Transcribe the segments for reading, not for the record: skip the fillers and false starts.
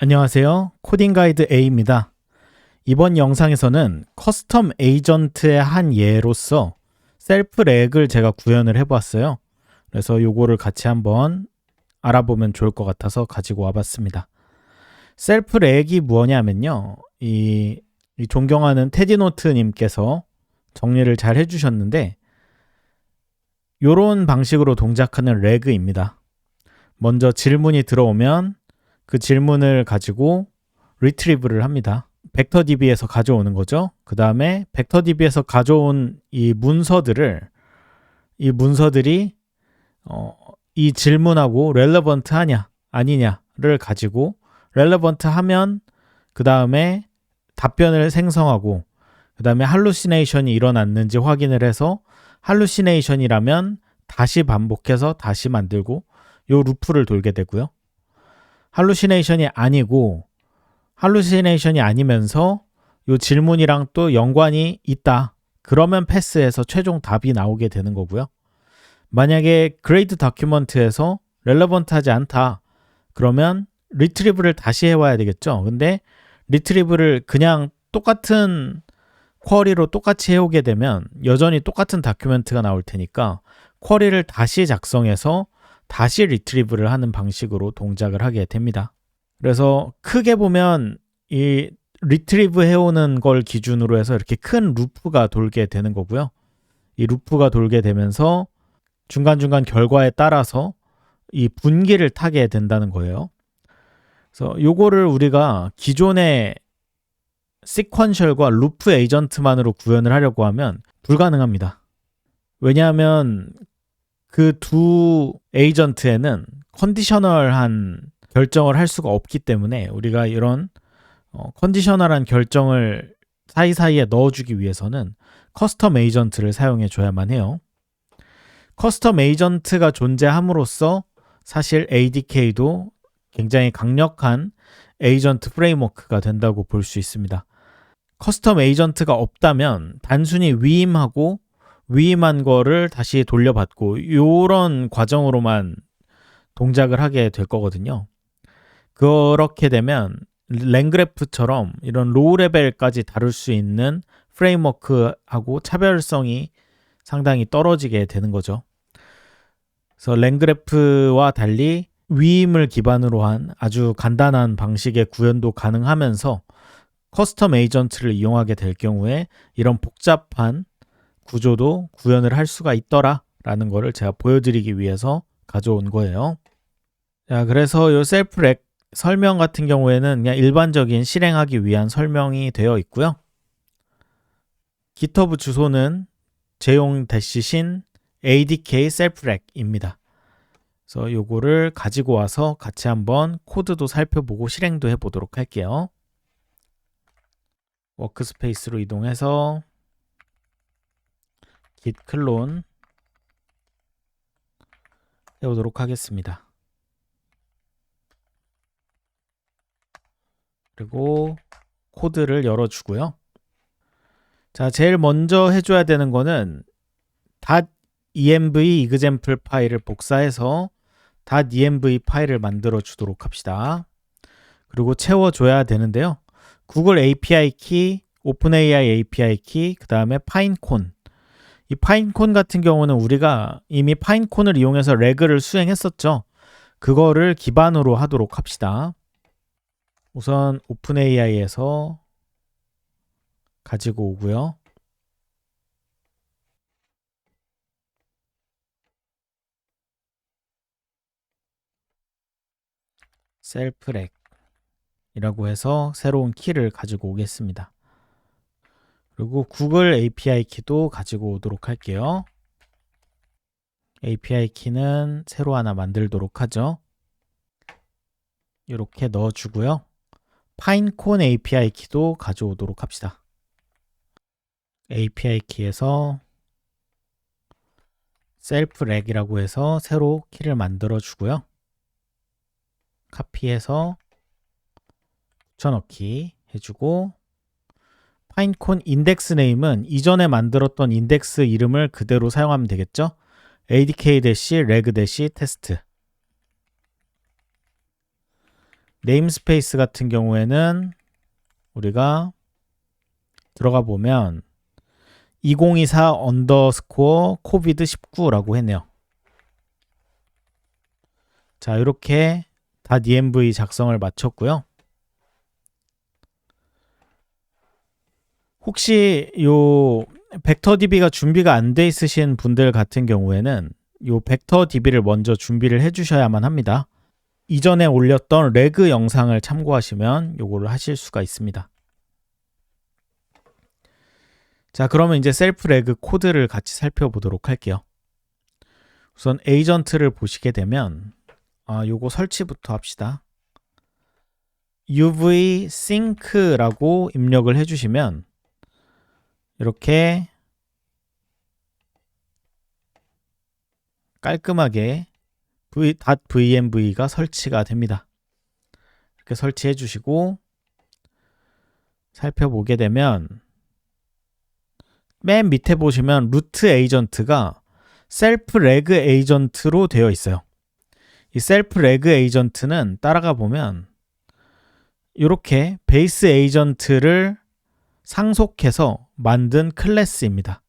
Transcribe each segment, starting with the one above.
안녕하세요. 코딩 가이드 A입니다. 이번 영상에서는 커스텀 에이전트의 한 예로서 셀프 렉을 제가 구현을 해보았어요. 그래서 요거를 같이 한번 알아보면 좋을 것 같아서 가지고 와봤습니다. 셀프 렉이 뭐냐면요. 이 존경하는 테디노트님께서 정리를 잘 해주셨는데 요런 방식으로 동작하는 렉입니다. 먼저 질문이 들어오면 그 질문을 가지고 리트리브를 합니다. 벡터DB에서 가져오는 거죠. 그 다음에 벡터DB에서 가져온 이 문서들이 이 질문하고 렐러번트 하냐 아니냐를 가지고 렐러번트 하면 그 다음에 답변을 생성하고 그 다음에 할루시네이션이 일어났는지 확인을 해서 할루시네이션이라면 다시 반복해서 다시 만들고 요 루프를 돌게 되고요. 할루시네이션이 아니면서 이 질문이랑 또 연관이 있다. 그러면 패스해서 최종 답이 나오게 되는 거고요. 만약에 grade document에서 relevant 하지 않다. 그러면 retrieve를 다시 해와야 되겠죠. 근데 retrieve를 그냥 똑같은 쿼리로 똑같이 해오게 되면 여전히 똑같은 다큐멘트가 나올 테니까 쿼리를 다시 작성해서 다시 리트리브를 하는 방식으로 동작을 하게 됩니다. 그래서 크게 보면 이 리트리브 해오는 걸 기준으로 해서 이렇게 큰 루프가 돌게 되는 거고요. 이 루프가 돌게 되면서 중간중간 결과에 따라서 이 분기를 타게 된다는 거예요. 그래서 요거를 우리가 기존의 시퀀셜과 루프 에이전트만으로 구현을 하려고 하면 불가능합니다. 왜냐하면 그 두 에이전트에는 컨디셔널한 결정을 할 수가 없기 때문에 우리가 이런 컨디셔널한 결정을 사이사이에 넣어주기 위해서는 커스텀 에이전트를 사용해 줘야만 해요. 커스텀 에이전트가 존재함으로써 사실 ADK도 굉장히 강력한 에이전트 프레임워크가 된다고 볼 수 있습니다. 커스텀 에이전트가 없다면 단순히 위임한 거를 다시 돌려받고 이런 과정으로만 동작을 하게 될 거거든요. 그렇게 되면 랭그래프처럼 이런 로우 레벨까지 다룰 수 있는 프레임워크하고 차별성이 상당히 떨어지게 되는 거죠. 그래서 랭그래프와 달리 위임을 기반으로 한 아주 간단한 방식의 구현도 가능하면서 커스텀 에이전트를 이용하게 될 경우에 이런 복잡한 구조도 구현을 할 수가 있더라라는 거를 제가 보여드리기 위해서 가져온 거예요. 자, 그래서 이 셀프 렉 설명 같은 경우에는 그냥 일반적인 실행하기 위한 설명이 되어 있고요. GitHub 주소는 제용-sin adk selfreg입니다. 그래서 요거를 가지고 와서 같이 한번 코드도 살펴보고 실행도 해보도록 할게요. 워크스페이스로 이동해서 git 클론 해보도록 하겠습니다. 그리고 코드를 열어주고요. 자, 제일 먼저 해줘야 되는 거는 .env example 파일을 복사해서 .env 파일을 만들어 주도록 합시다. 그리고 채워줘야 되는데요. 구글 API 키, 오픈AI API 키, 그 다음에 파인콘. 이 파인콘 같은 경우는 우리가 이미 파인콘을 이용해서 레그를 수행했었죠. 그거를 기반으로 하도록 합시다. 우선 오픈AI에서 가지고 오고요. 셀프렉이라고 해서 새로운 키를 가지고 오겠습니다. 그리고 구글 API 키도 가지고 오도록 할게요. API 키는 새로 하나 만들도록 하죠. 이렇게 넣어주고요. 파인콘 API 키도 가져오도록 합시다. API 키에서 셀프렉이라고 해서 새로 키를 만들어 주고요. 카피해서 붙여넣기 해주고 파인콘 인덱스 네임은 이전에 만들었던 인덱스 이름을 그대로 사용하면 되겠죠. adk-reg-test 네임스페이스 같은 경우에는 우리가 들어가 보면 2024 언더스코어 코비드 19라고 했네요. 자, 이렇게 .env 작성을 마쳤고요. 혹시 요 벡터DB가 준비가 안 돼 있으신 분들 같은 경우에는 요 벡터DB를 먼저 준비를 해 주셔야만 합니다. 이전에 올렸던 레그 영상을 참고하시면 요거를 하실 수가 있습니다. 자, 그러면 이제 셀프 레그 코드를 같이 살펴보도록 할게요. 우선 에이전트를 보시게 되면 요거 설치부터 합시다. uv sync라고 입력을 해주시면 이렇게 깔끔하게 .vmv가 설치가 됩니다. 이렇게 설치해 주시고 살펴보게 되면 맨 밑에 보시면 루트 에이전트가 셀프 레그 에이전트로 되어 있어요. 이 셀프 레그 에이전트는 따라가 보면 이렇게 베이스 에이전트를 상속해서 만든 클래스입니다.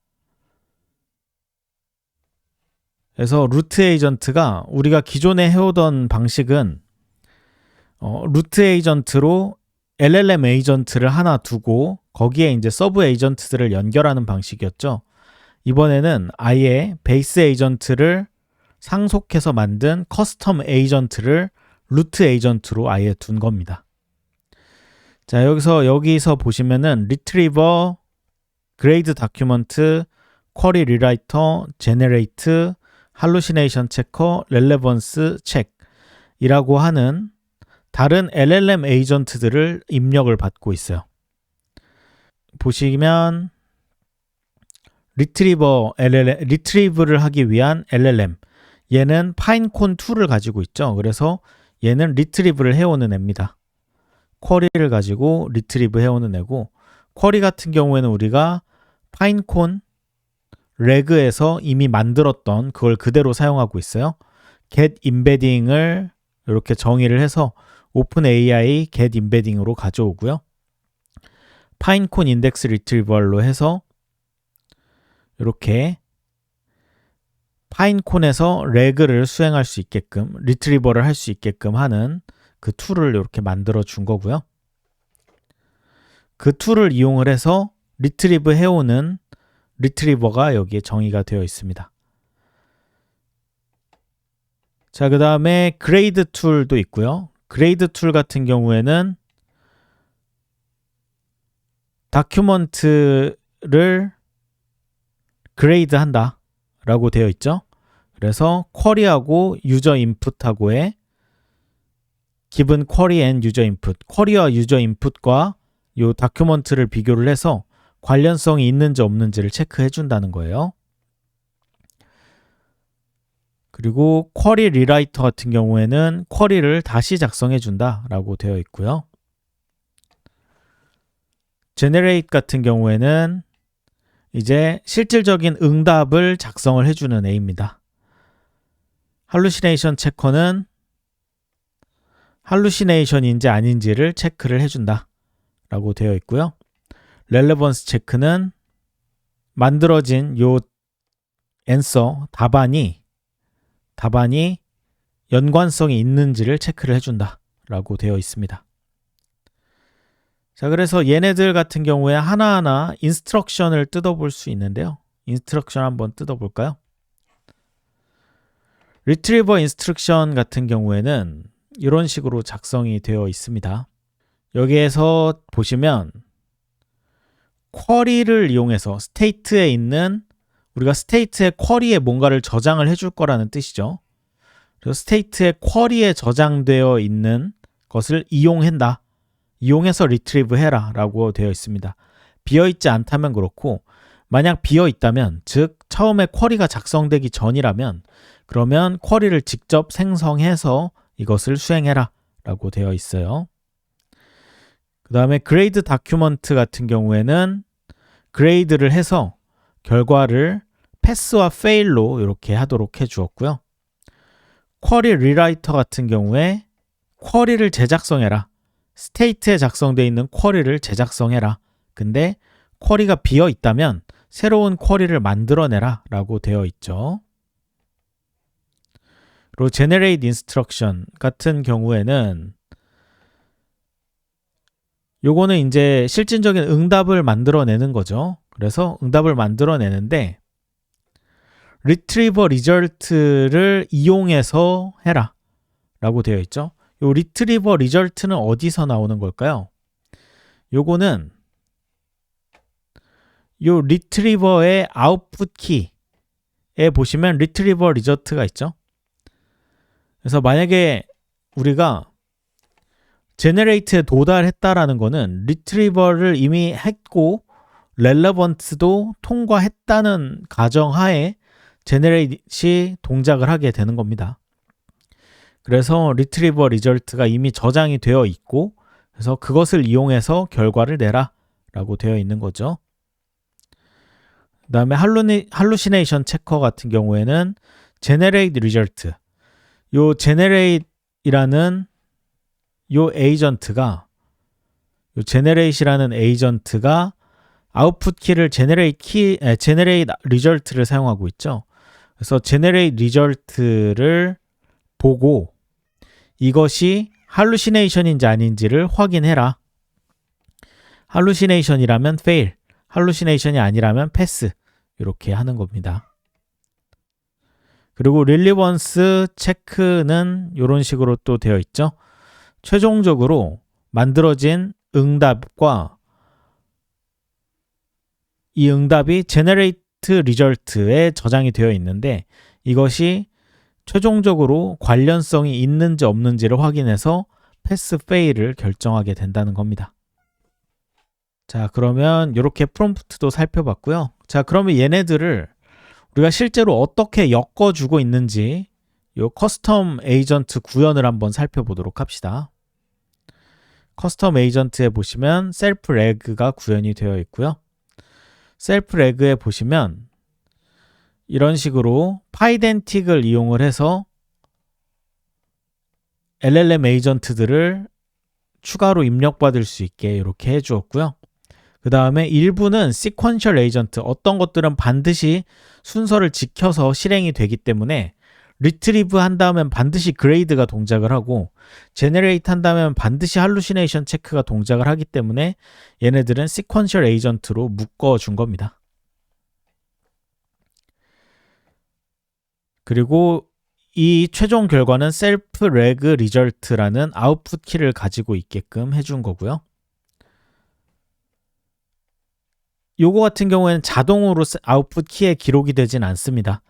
그래서 루트 에이전트가 우리가 기존에 해오던 방식은 루트 에이전트로 LLM 에이전트를 하나 두고 거기에 이제 서브 에이전트들을 연결하는 방식이었죠. 이번에는 아예 베이스 에이전트를 상속해서 만든 커스텀 에이전트를 루트 에이전트로 아예 둔 겁니다. 자, 여기서 보시면은 리트리버, 그레이드 다큐먼트, 쿼리 리라이터, 제너레이트, 할루시네이션 체커, 렐레번스 체크이라고 하는 다른 LLM 에이전트들을 입력을 받고 있어요. 보시면 리트리브를 하기 위한 LLM, 얘는 파인콘2를 가지고 있죠. 그래서 얘는 리트리브를 해오는 애입니다. 쿼리를 가지고 리트리브 해오는 애고, 쿼리 같은 경우에는 우리가 파인콘 레그에서 이미 만들었던 그걸 그대로 사용하고 있어요. get embedding을 이렇게 정의를 해서 OpenAI get embedding으로 가져오고요. 파인콘 인덱스 리트리버로 해서 이렇게 파인콘에서 레그를 수행할 수 있게끔, 리트리버를 할 수 있게끔 하는 그 툴을 이렇게 만들어 준 거고요. 그 툴을 이용을 해서 리트리브 해오는 리트리버가 여기에 정의가 되어 있습니다. 자, 그 다음에 그레이드 툴도 있고요. 그레이드 툴 같은 경우에는 다큐먼트를 그레이드 한다 라고 되어 있죠. 그래서 쿼리하고 유저 인풋하고의 기본 쿼리 앤 유저 인풋, 쿼리와 유저 인풋과 이 다큐먼트를 비교를 해서 관련성이 있는지 없는지를 체크해 준다는 거예요. 그리고 쿼리 리라이터 같은 경우에는 쿼리를 다시 작성해 준다 라고 되어 있고요. 제너레이트 같은 경우에는 이제 실질적인 응답을 작성을 해주는 A입니다. 할루시네이션 체커는 할루시네이션인지 아닌지를 체크를 해준다 라고 되어 있고요. 렐레번스 체크는 만들어진 요 앤서 답안이 연관성이 있는지를 체크를 해준다 라고 되어 있습니다. 자, 그래서 얘네들 같은 경우에 하나하나 인스트럭션을 뜯어볼 수 있는데요. 인스트럭션 한번 뜯어볼까요? 리트리버 인스트럭션 같은 경우에는 이런 식으로 작성이 되어 있습니다. 여기에서 보시면 쿼리를 이용해서 스테이트에 있는, 우리가 스테이트의 쿼리에 뭔가를 저장을 해줄 거라는 뜻이죠. 그래서 스테이트의 쿼리에 저장되어 있는 것을 이용해서 리트리브 해라 라고 되어 있습니다. 비어있지 않다면 그렇고, 만약 비어있다면, 즉 처음에 쿼리가 작성되기 전이라면 그러면 쿼리를 직접 생성해서 이것을 수행해라 라고 되어 있어요. 그 다음에 그레이드 다큐먼트 같은 경우에는 그레이드를 해서 결과를 패스와 페일로 이렇게 하도록 해 주었고요. 쿼리 리라이터 같은 경우에 쿼리를 재작성해라. 스테이트에 작성되어 있는 쿼리를 재작성해라. 근데 쿼리가 비어 있다면 새로운 쿼리를 만들어내라 라고 되어 있죠. 그리고 generate instruction 같은 경우에는 요거는 이제 실질적인 응답을 만들어내는 거죠. 그래서 응답을 만들어내는데 retriever result를 이용해서 해라 라고 되어 있죠. 요 retriever result는 어디서 나오는 걸까요? 요거는 요 retriever의 output 키에 보시면 retriever result가 있죠. 그래서 만약에 우리가 generate에 도달했다라는 거는 retriever를 이미 했고 relevant도 통과했다는 가정하에 generate이 동작을 하게 되는 겁니다. 그래서 retriever result가 이미 저장이 되어 있고 그래서 그것을 이용해서 결과를 내라 라고 되어 있는 거죠. 그 다음에 hallucination checker 같은 경우에는 generate result 요 generate이라는 요 에이전트가 요 generate이라는 에이전트가 output 키를 generate result를 사용하고 있죠. 그래서 generate result를 보고 이것이 hallucination인지 아닌지를 확인해라. hallucination이라면 fail, hallucination이 아니라면 pass 이렇게 하는 겁니다. 그리고 relevance 체크는 이런 식으로 또 되어 있죠. 최종적으로 만들어진 응답과 이 응답이 generate result에 저장이 되어 있는데 이것이 최종적으로 관련성이 있는지 없는지를 확인해서 패스, 페일을 결정하게 된다는 겁니다. 자, 그러면 이렇게 프롬프트도 살펴봤고요. 자, 그러면 얘네들을 우리가 실제로 어떻게 엮어주고 있는지 이 커스텀 에이전트 구현을 한번 살펴보도록 합시다. 커스텀 에이전트에 보시면 셀프 레그가 구현이 되어 있고요. 셀프 레그에 보시면 이런 식으로 파이덴틱을 이용을 해서 LLM 에이전트들을 추가로 입력받을 수 있게 이렇게 해주었고요. 그 다음에 일부는 sequential 에이전트, 어떤 것들은 반드시 순서를 지켜서 실행이 되기 때문에 retrieve 한다면 반드시 grade가 동작을 하고 generate 한다면 반드시 hallucination 체크가 동작을 하기 때문에 얘네들은 sequential 에이전트로 묶어준 겁니다. 그리고 이 최종 결과는 self reg result라는 아웃풋 키를 가지고 있게끔 해준 거고요. 요거 같은 경우에는 자동으로 아웃풋 키에 기록이 되진 않습니다.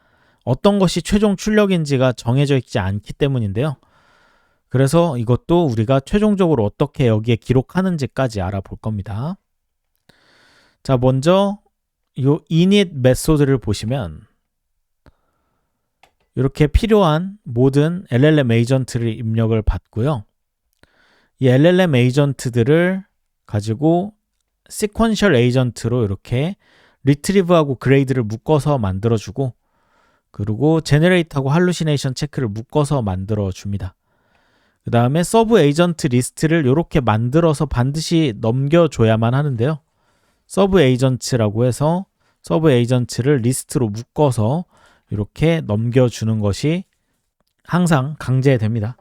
어떤 것이 최종 출력인지가 정해져 있지 않기 때문인데요. 그래서 이것도 우리가 최종적으로 어떻게 여기에 기록하는지까지 알아볼 겁니다. 자, 먼저 요 init 메소드를 보시면 이렇게 필요한 모든 LLM 에이전트를 입력을 받고요. 이 LLM 에이전트들을 가지고 sequential 에이전트로 이렇게 retrieve하고 grade를 묶어서 만들어주고 그리고 generate하고 hallucination 체크를 묶어서 만들어줍니다. 그 다음에 서브 에이전트 리스트를 이렇게 만들어서 반드시 넘겨줘야만 하는데요. 서브 에이전트라고 해서 서브 에이전트를 리스트로 묶어서 이렇게 넘겨주는 것이 항상 강제됩니다.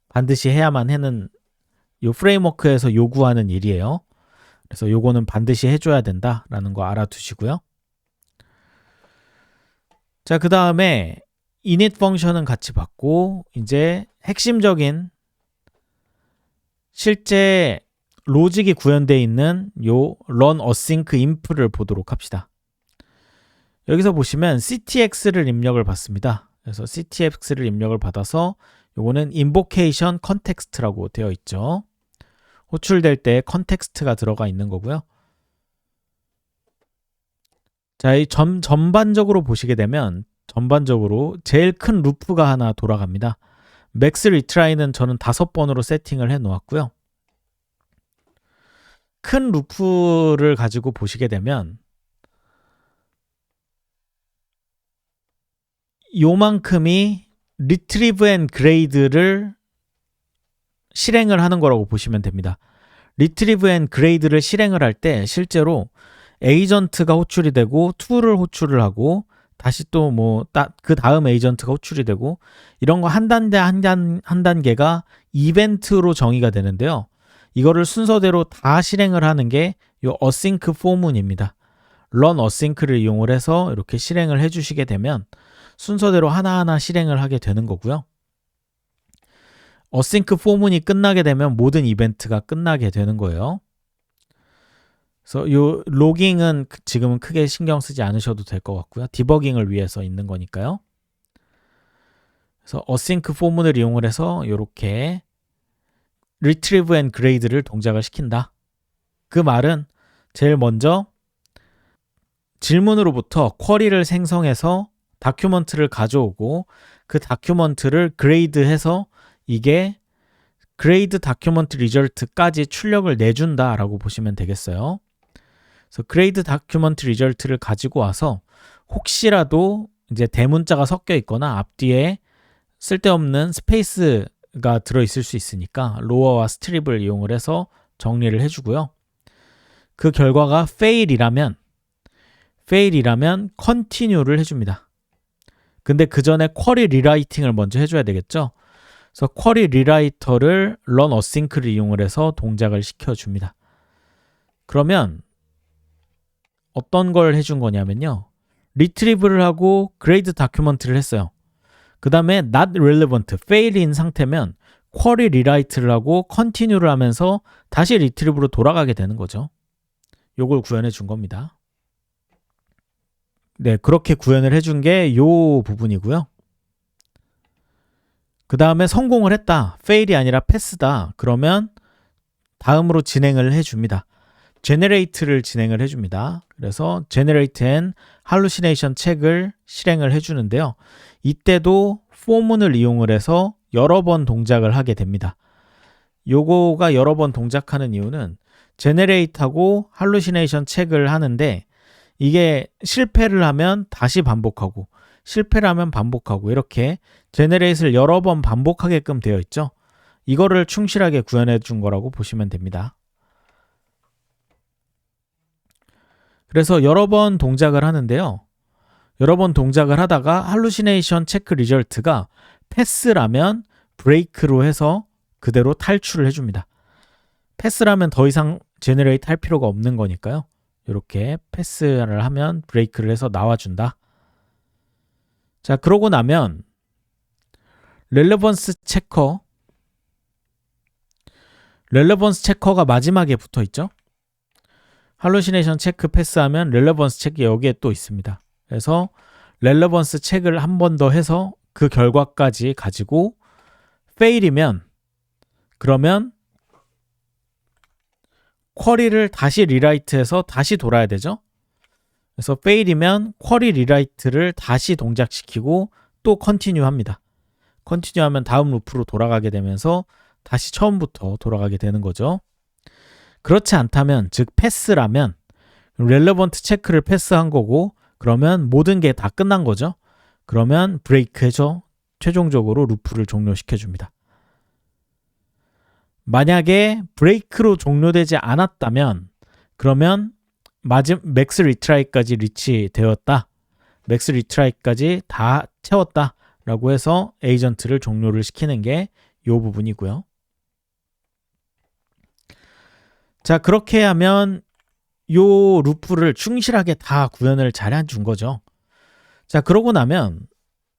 반드시 해야만 하는 이 프레임워크에서 요구하는 일이에요. 그래서 요거는 반드시 해줘야 된다라는 거 알아두시고요. 자, 그 다음에 init 펑션은 같이 받고 이제 핵심적인 실제 로직이 구현되어 있는 요 run async imp를 보도록 합시다. 여기서 보시면 ctx를 입력을 받습니다. 그래서 ctx를 입력을 받아서 요거는 invocation context라고 되어 있죠. 호출될 때 컨텍스트가 들어가 있는 거고요. 자, 이 전반적으로 보시게 되면 전반적으로 제일 큰 루프가 하나 돌아갑니다. 맥스 리트라이는 저는 5번으로 세팅을 해 놓았고요. 큰 루프를 가지고 보시게 되면 요만큼이 retrieve and grade를 실행을 하는 거라고 보시면 됩니다. retrieve and grade를 실행을 할 때 실제로 에이전트가 호출이 되고 툴을 호출을 하고 다시 또 뭐 그 다음 에이전트가 호출이 되고 이런 거 한 단계 한 단계가 이벤트로 정의가 되는데요. 이거를 순서대로 다 실행을 하는 게 이 async for문입니다. run async를 이용을 해서 이렇게 실행을 해주시게 되면 순서대로 하나하나 실행을 하게 되는 거고요. async for문이 끝나게 되면 모든 이벤트가 끝나게 되는 거예요. 그래서 이 로깅은 지금은 크게 신경 쓰지 않으셔도 될 것 같고요. 디버깅을 위해서 있는 거니까요. 그래서 async for문을 이용을 해서 이렇게 retrieve and grade를 동작을 시킨다. 그 말은 제일 먼저 질문으로부터 쿼리를 생성해서 다큐먼트를 가져오고 그 다큐먼트를 그레이드해서 이게 그레이드 다큐먼트 리절트까지 출력을 내준다라고 보시면 되겠어요. 그래서 그레이드 다큐먼트 리절트를 가지고 와서 혹시라도 이제 대문자가 섞여 있거나 앞뒤에 쓸데없는 스페이스가 들어있을 수 있으니까 로어와 스트립을 이용을 해서 정리를 해주고요. 그 결과가 fail이라면 continue를 해줍니다. 근데 그 전에 쿼리 리라이팅을 먼저 해줘야 되겠죠. 그래서 쿼리 리라이터를 run async를 이용을 해서 동작을 시켜줍니다. 그러면 어떤 걸 해준 거냐면요. retrieve를 하고 grade 다큐먼트를 했어요. 그 다음에 not relevant, fail인 상태면 쿼리 리라이트를 하고 continue를 하면서 다시 retrieve로 돌아가게 되는 거죠. 요걸 구현해 준 겁니다. 네, 그렇게 구현을 해준 게 요 부분이고요. 그 다음에 성공을 했다. fail이 아니라 pass다. 그러면 다음으로 진행을 해줍니다. generate를 진행을 해줍니다. 그래서 generate and hallucination check을 실행을 해주는데요. 이때도 for문을 이용을 해서 여러 번 동작을 하게 됩니다. 요거가 여러 번 동작하는 이유는 generate하고 hallucination check을 하는데 이게 실패를 하면 다시 반복하고 실패를 하면 반복하고 이렇게 generate를 여러 번 반복하게끔 되어 있죠. 이거를 충실하게 구현해 준 거라고 보시면 됩니다. 그래서 여러 번 동작을 하는데요. 여러 번 동작을 하다가 hallucination check result가 패스라면 브레이크로 해서 그대로 탈출을 해줍니다. 패스라면 더 이상 generate 할 필요가 없는 거니까요. 이렇게 패스를 하면 브레이크를 해서 나와준다. 자, 그러고 나면 렐레번스 체커가 마지막에 붙어 있죠. 할루시네이션 체크 패스하면 렐레번스 체크 여기에 또 있습니다. 그래서 렐레번스 체크를 한 번 더 해서 그 결과까지 가지고 페일이면 그러면 쿼리를 다시 리라이트해서 다시 돌아야 되죠. 그래서 페일이면 쿼리 리라이트를 다시 동작시키고 또 컨티뉴 합니다. 컨티뉴 하면 다음 루프로 돌아가게 되면서 다시 처음부터 돌아가게 되는 거죠. 그렇지 않다면, 즉 패스라면 렐레번트 체크를 패스한 거고 그러면 모든 게 다 끝난 거죠. 그러면 브레이크해서 최종적으로 루프를 종료시켜 줍니다. 만약에 브레이크로 종료되지 않았다면 그러면 맥스 리트라이까지 리치 되었다. 맥스 리트라이까지 다 채웠다. 라고 해서 에이전트를 종료를 시키는 게 이 부분이고요. 자, 그렇게 하면 이 루프를 충실하게 다 구현을 잘 해준 거죠. 자, 그러고 나면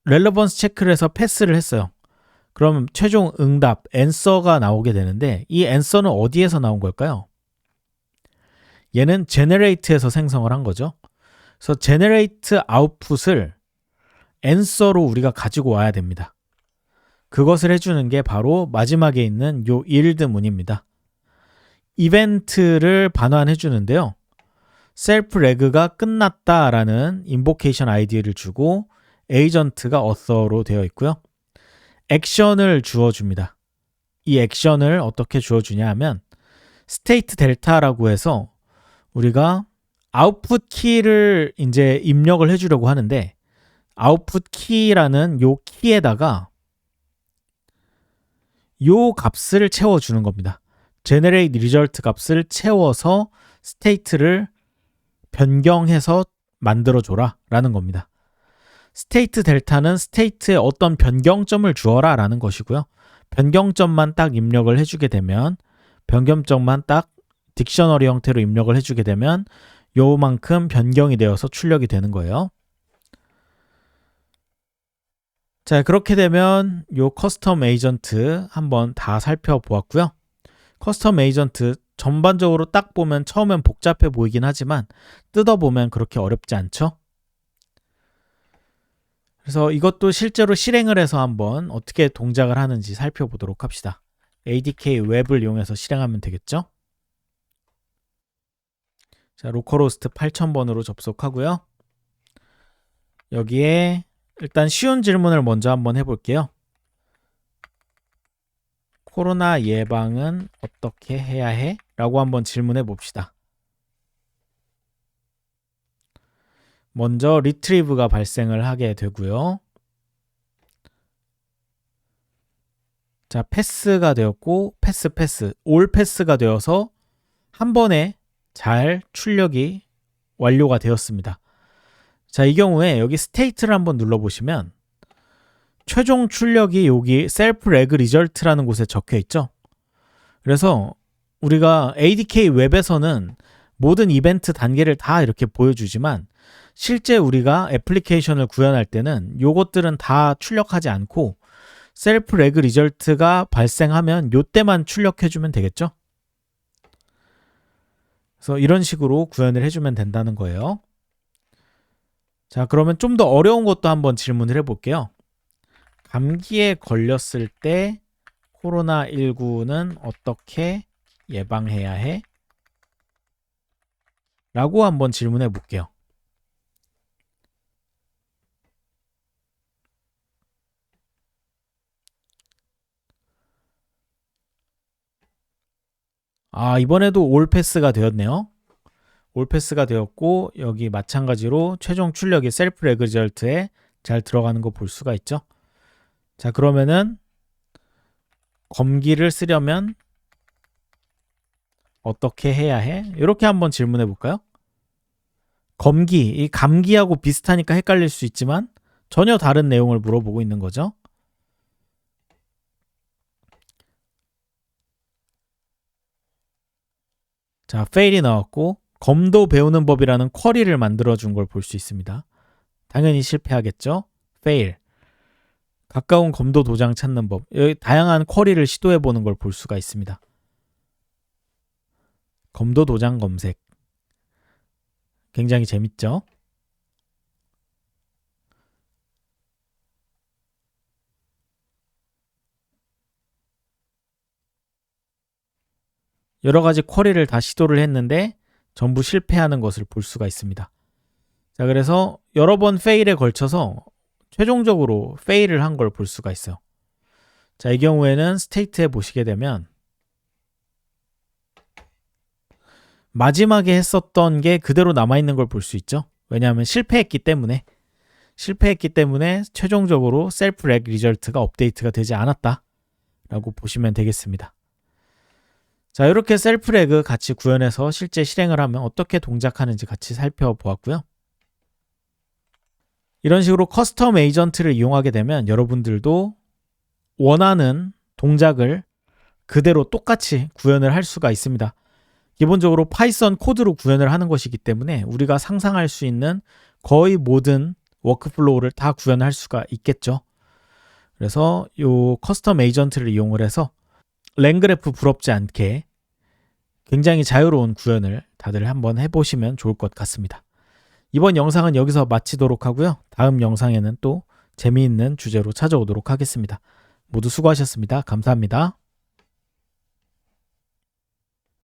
렐레번스 체크를 해서 패스를 했어요. 그럼 최종 응답, answer가 나오게 되는데 이 answer는 어디에서 나온 걸까요? 얘는 generate에서 생성을 한 거죠. 그래서 generate output을 answer로 우리가 가지고 와야 됩니다. 그것을 해주는 게 바로 마지막에 있는 요 yield 문입니다. 이벤트를 반환해 주는데요. self reg가 끝났다라는 invocation id를 주고 agent가 author로 되어 있고요. 액션을 주어줍니다. 이 액션을 어떻게 주어주냐 하면 state delta라고 해서 우리가 output key를 이제 입력을 해주려고 하는데 output key라는 요 키에다가 요 값을 채워주는 겁니다. generate result 값을 채워서 state를 변경해서 만들어줘라 라는 겁니다. state 델타는 state에 어떤 변경점을 주어라 라는 것이고요. 변경점만 딱 입력을 해주게 되면 변경점만 딱 딕셔너리 형태로 입력을 해주게 되면 요만큼 변경이 되어서 출력이 되는 거예요. 자, 그렇게 되면 요 커스텀 에이전트 한번 다 살펴보았고요. 커스텀 에이전트 전반적으로 딱 보면 처음엔 복잡해 보이긴 하지만 뜯어보면 그렇게 어렵지 않죠? 그래서 이것도 실제로 실행을 해서 한번 어떻게 동작을 하는지 살펴보도록 합시다. ADK 웹을 이용해서 실행하면 되겠죠? 자, 로컬호스트 8000번으로 접속하고요. 여기에 일단 쉬운 질문을 먼저 한번 해볼게요. 코로나 예방은 어떻게 해야 해? 라고 한번 질문해 봅시다. 먼저 리트리브가 발생을 하게 되고요. 자, 패스가 되었고 패스 올 패스가 되어서 한 번에 잘 출력이 완료가 되었습니다. 자, 이 경우에 여기 스테이트를 한번 눌러보시면 최종 출력이 여기 셀프 레그 리절트라는 곳에 적혀 있죠. 그래서 우리가 ADK 웹에서는 모든 이벤트 단계를 다 이렇게 보여주지만 실제 우리가 애플리케이션을 구현할 때는 요것들은 다 출력하지 않고 셀프 레그 리절트가 발생하면 요때만 출력해주면 되겠죠. 그래서 이런 식으로 구현을 해주면 된다는 거예요. 자, 그러면 좀 더 어려운 것도 한번 질문을 해볼게요. 감기에 걸렸을 때 코로나19는 어떻게 예방해야 해? 라고 한번 질문해 볼게요. 아, 이번에도 올 패스가 되었네요. 올 패스가 되었고 여기 마찬가지로 최종 출력이 셀프 레그 리절트에 잘 들어가는 거 볼 수가 있죠. 자, 그러면은 검기를 쓰려면 어떻게 해야 해? 이렇게 한번 질문해 볼까요? 검기, 이 감기하고 비슷하니까 헷갈릴 수 있지만 전혀 다른 내용을 물어보고 있는 거죠. 자, fail이 나왔고 검도 배우는 법이라는 쿼리를 만들어준 걸 볼 수 있습니다. 당연히 실패하겠죠. fail. 가까운 검도 도장 찾는 법. 여기 다양한 쿼리를 시도해보는 걸 볼 수가 있습니다. 검도 도장 검색. 굉장히 재밌죠. 여러 가지 쿼리를 다 시도를 했는데 전부 실패하는 것을 볼 수가 있습니다. 자, 그래서 여러 번 페일에 걸쳐서 최종적으로 페일을 한 걸 볼 수가 있어요. 자, 이 경우에는 스테이트에 보시게 되면 마지막에 했었던 게 그대로 남아있는 걸 볼 수 있죠. 왜냐하면 실패했기 때문에 최종적으로 셀프 렉 리절트가 업데이트가 되지 않았다 라고 보시면 되겠습니다. 자, 이렇게 셀프 레그 같이 구현해서 실제 실행을 하면 어떻게 동작하는지 같이 살펴보았고요. 이런 식으로 커스텀 에이전트를 이용하게 되면 여러분들도 원하는 동작을 그대로 똑같이 구현을 할 수가 있습니다. 기본적으로 파이썬 코드로 구현을 하는 것이기 때문에 우리가 상상할 수 있는 거의 모든 워크플로우를 다 구현할 수가 있겠죠. 그래서 이 커스텀 에이전트를 이용을 해서 랭그래프 부럽지 않게 굉장히 자유로운 구현을 다들 한번 해보시면 좋을 것 같습니다. 이번 영상은 여기서 마치도록 하고요. 다음 영상에는 또 재미있는 주제로 찾아오도록 하겠습니다. 모두 수고하셨습니다. 감사합니다.